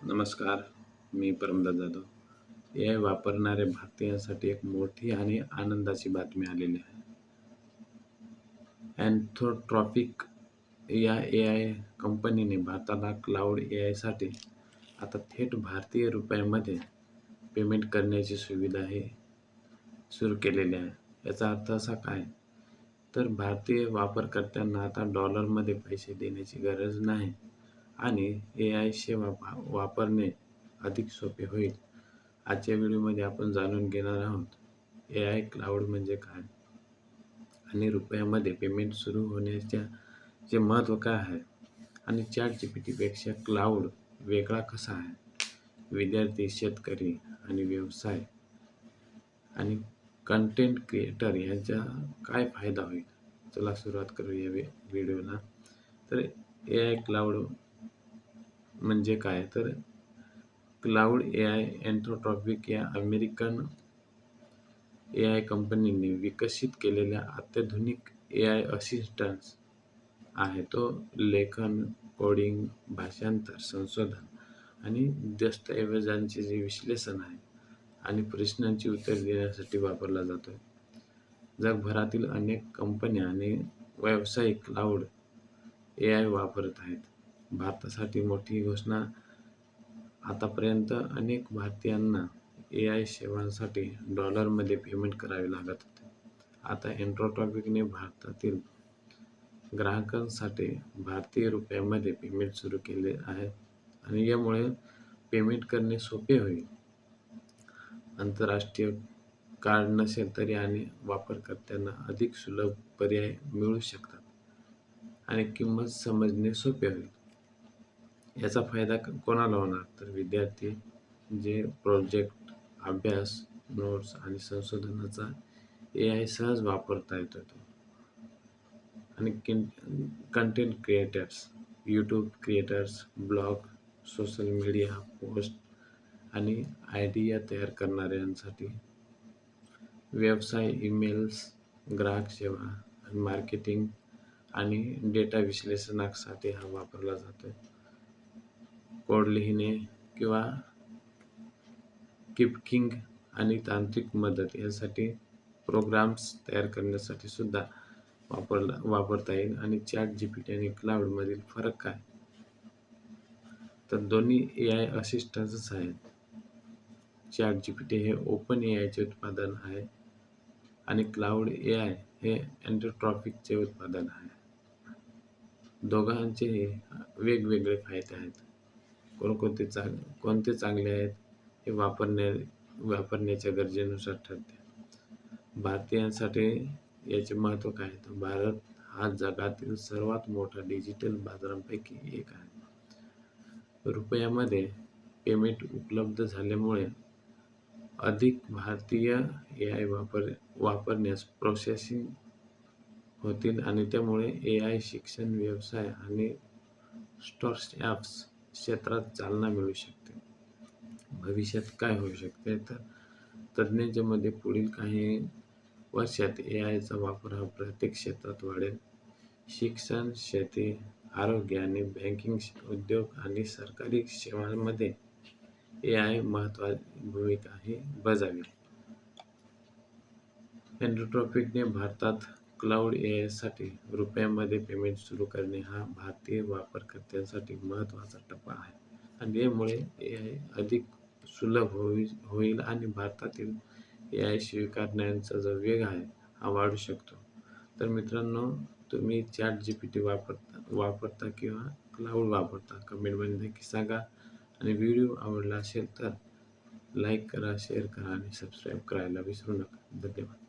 नमस्कार, मी परमदास जाधव. ए-आय वापरणाऱ्या भारतीयांसाठी एक मोठी आणि आनंदाची बातमी आलेली आहे. अँथ्रोपॉनिक या ए-आय कंपनीने भारताला क्लाउड ए-आयसाठी आता थेट भारतीय रुपयांमध्ये पेमेंट करण्याची सुविधाही सुरू केलेली आहे. याचा अर्थ असा काय? तर भारतीय वापरकर्त्यांना आता डॉलरमध्ये पैसे देण्याची गरज नाही आणि ए-आय सेवा वापरणे अधिक सोपे होईल. आजच्या व्हिडिओमध्ये आपण जाणून घेणार आहोत ए-आय क्लाउड म्हणजे काय आणि रुपयामध्ये पेमेंट सुरू होण्याचे महत्त्व काय आहे आणि ChatGPTपेक्षा क्लाउड वेगळा कसा आहे. विद्यार्थी, शेतकरी आणि व्यवसाय आणि कंटेंट क्रिएटर यांचा काय फायदा होईल. चला सुरुवात करूया व्हिडिओला. तर ए-आय क्लाउड म्हणजे काय? तर क्लाउड ए-आय अँथ्रोपॉनिक या अमेरिकन ए-आय कंपनीने विकसित केलेला अत्याधुनिक ए-आय असिस्टंट आहे. तो लेखन, कोडिंग, भाषांतर, संशोधन आणि दस्तऐवजांचे जे विश्लेषण आहे आणि प्रश्नांची उत्तरे देण्यासाठी वापरला जातो. जगभरातील अनेक कंपन्या आणि व्यवसाय क्लाउड ए-आय वापरत आहेत. भारतासाठी मोठी घोषणा. आतापर्यंत अनेक भारतीयांना ए-आय सेवांसाठी डॉलरमध्ये पेमेंट करावे लागत होते. आता अँथ्रोपॉनिकने भारतातील ग्राहकांसाठी भारतीय रुपयांमध्ये पेमेंट सुरू केले आहे आणि यामुळे पेमेंट करणे सोपे होईल. आंतरराष्ट्रीय कार्ड नसेल तरी आणि वापरकर्त्यांना अधिक सुलभ पर्याय मिळू शकतात आणि किंमत समजणे सोपे होईल. याचा फायदा कोणाला होणार? तर विद्यार्थी जे प्रोजेक्ट, अभ्यास, नोट्स आणि संशोधनाचा ए-आय सहज वापरता येतो आणि content creators, YouTube creators, blog, social media post आणि आयडिया तयार करणाऱ्यांसाठी, व्यवसाय, ईमेल्स, ग्राहक सेवा, मार्केटिंग आणि डेटा विश्लेषणासाठी हा वापरला जातो. कोड लिहिणे किंवा कीपिंग आणि तांत्रिक मदत यासाठी प्रोग्राम्स तयार करण्यासाठी सुद्धा वापरता येईल. आणि ChatGPT आणि क्लाउडमधील फरक काय? तर दोन्ही ए-आय असिस्टंट्स आहेत. ChatGPT हे ओपन ए-आयचे उत्पादन आहे आणि क्लाउड ए-आय हे अँथ्रोपॉनिकचे उत्पादन आहे. दोघांचेही वेगवेगळे फायदे आहेत. कोणते चांगले आहेत हे वापरण्याच्या गरजेनुसार ठरते. भारतीयांसाठी याचे महत्त्व काय? तर भारत हा जगातील सर्वात मोठा डिजिटल बाजारांपैकी एक आहे. रुपयामध्ये पेमेंट उपलब्ध झाल्यामुळे अधिक भारतीय ए-आय वापरण्यास प्रोसेसिंग होतील आणि त्यामुळे ए-आय शिक्षण, व्यवसाय आणि स्टार्टअप्स क्षेत्रात चालना मिळू शकते. भविष्यात काय होऊ शकते? तर तज्ज्ञांच्या मते पुढील काही वर्षात ए-आयचा वापर हा प्रत्येक क्षेत्रात वाढेल. शिक्षण, शेती, आरोग्य आणि बँकिंग, उद्योग आणि सरकारी सेवांमध्ये ए-आय महत्त्वाची भूमिकाही बजावेल. अँथ्रोपॉनिकने भारतात क्लाउड ए-आयसाठी रुपयामध्ये पेमेंट सुरू करणे हा भारतीय वापरकर्त्यांसाठी महत्त्वाचा टप्पा आहे आणि यामुळे ए-आय अधिक सुलभ होईल आणि भारतातील ए-आय स्वीकारण्याचा जो वेग आहे हा वाढू शकतो. तर मित्रांनो, तुम्ही ChatGPT वापरता किंवा क्लाउड वापरता? कमेंटमध्ये नक्की सांगा आणि व्हिडिओ आवडला असेल तर लाईक करा, शेअर करा आणि सबस्क्राईब करायला विसरू नका. धन्यवाद.